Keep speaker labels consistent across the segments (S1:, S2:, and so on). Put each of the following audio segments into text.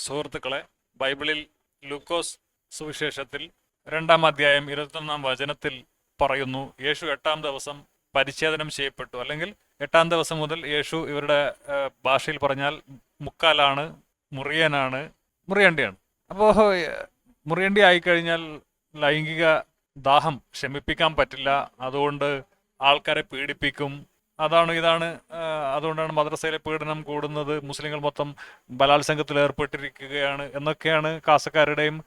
S1: സുഹൃത്തുക്കളെ, ബൈബിളിൽ ലൂക്കോസ് സുവിശേഷത്തിൽ 2-ാം അധ്യായം 21-ാം വചനത്തിൽ പറയുന്നു, യേശു 8-ാം ദിവസം പരിച്ഛേദനം ചെയ്യപ്പെട്ടു. അല്ലെങ്കിൽ 8-ാം ദിവസം മുതൽ യേശു ഇവരുടെ ഭാഷയിൽ പറഞ്ഞാൽ മുക്കാലാണ്, മുറിയേണ്ടിയാണ്. അപ്പോൾ മുറിയേണ്ടി ആയിക്കഴിഞ്ഞാൽ ലൈംഗിക ദാഹം ശമിപ്പിക്കാൻ പറ്റില്ല. അതുകൊണ്ട് ആൾക്കാരെ പീഡിപ്പിക്കും. അതുകൊണ്ടാണ് മദ്രസയിലെ പീഡനം കൂടുന്നത്, മുസ്ലിങ്ങൾ മൊത്തം ബലാത്സംഗത്തിൽ ഏർപ്പെട്ടിരിക്കുകയാണ് എന്നൊക്കെയാണ് കാസക്കാരുടെയും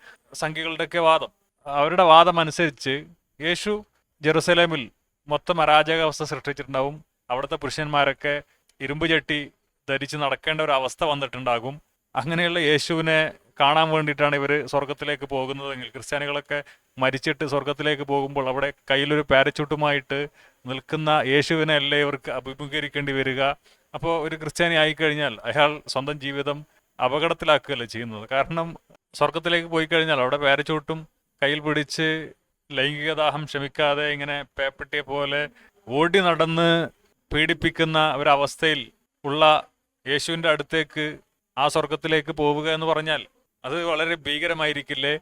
S1: സംഘികളുടെയൊക്കെ വാദം. അവരുടെ വാദം അനുസരിച്ച് യേശു ജെറുസലേമിൽ മൊത്തം അരാജകാവസ്ഥ സൃഷ്ടിച്ചിട്ടുണ്ടാവും. അവിടുത്തെ പുരുഷന്മാരൊക്കെ ഇരുമ്പ് ചട്ടി ധരിച്ച് നടക്കേണ്ട ഒരു അവസ്ഥ വന്നിട്ടുണ്ടാകും. അങ്ങനെയുള്ള യേശുവിനെ കാണാൻ വേണ്ടിയിട്ടാണ് ഇവർ സ്വർഗത്തിലേക്ക് പോകുന്നതെങ്കിൽ, ക്രിസ്ത്യാനികളൊക്കെ മരിച്ചിട്ട് സ്വർഗത്തിലേക്ക് പോകുമ്പോൾ അവിടെ കയ്യിലൊരു പാരച്യൂട്ടുമായിട്ട് നിൽക്കുന്ന യേശുവിനെ അല്ലേ ഇവർക്ക് അഭിമുഖീകരിക്കേണ്ടി വരിക. അപ്പോൾ ഒരു ക്രിസ്ത്യാനി ആയിക്കഴിഞ്ഞാൽ അയാൾ സ്വന്തം ജീവിതം അപകടത്തിലാക്കുകയല്ലേ ചെയ്യുന്നത്. കാരണം സ്വർഗത്തിലേക്ക് പോയി കഴിഞ്ഞാൽ അവിടെ പാരച്യൂട്ടും കയ്യിൽ പിടിച്ച് ലൈംഗികദാഹം ശമിക്കാതെ ഇങ്ങനെ പേപ്പട്ടിയെ പോലെ ഓടി നടന്ന് പീഡിപ്പിക്കുന്ന ഒരവസ്ഥയിൽ ഉള്ള യേശുവിൻ്റെ അടുത്തേക്ക്, ആ സ്വർഗത്തിലേക്ക് പോവുക എന്ന് പറഞ്ഞാൽ അത് വളരെ ഭീകരമായിരിക്കില്ലേ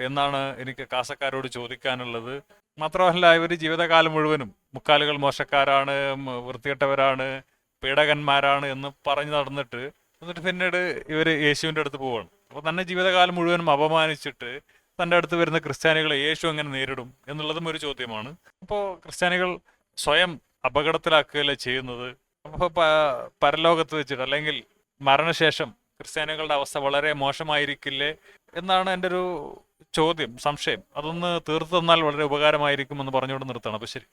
S1: എന്നാണ് എനിക്ക് കാസക്കാരോട് ചോദിക്കാനുള്ളത്. മാത്രമല്ല, ഇവർ ജീവിതകാലം മുഴുവനും മുക്കാലുകൾ മോശക്കാരാണ്, വൃത്തികെട്ടവരാണ്, പീഡകന്മാരാണ് എന്ന് പറഞ്ഞു എന്നിട്ട് പിന്നീട് ഇവർ യേശുവിൻ്റെ അടുത്ത് പോവുകയാണ്. അപ്പോൾ തന്നെ ജീവിതകാലം മുഴുവനും അപമാനിച്ചിട്ട് തൻ്റെ അടുത്ത് വരുന്ന ക്രിസ്ത്യാനികളെ യേശു എങ്ങനെ നേരിടും എന്നുള്ളതും ഒരു ചോദ്യമാണ്. അപ്പോൾ ക്രിസ്ത്യാനികൾ സ്വയം അപകടത്തിലാക്കുകയല്ലേ ചെയ്യുന്നത്. അപ്പോൾ പരലോകത്ത് വെച്ചിട്ട് അല്ലെങ്കിൽ മരണശേഷം ക്രിസ്ത്യാനികളുടെ അവസ്ഥ വളരെ മോശമായിരിക്കില്ലേ എന്നാണ് എൻ്റെ ഒരു ചോദ്യം, സംശയം. അതൊന്ന് തീർത്തു തന്നാൽ വളരെ ഉപകാരമായിരിക്കും എന്ന് പറഞ്ഞുകൊണ്ട് നിർത്തണം. അപ്പോൾ ശരി.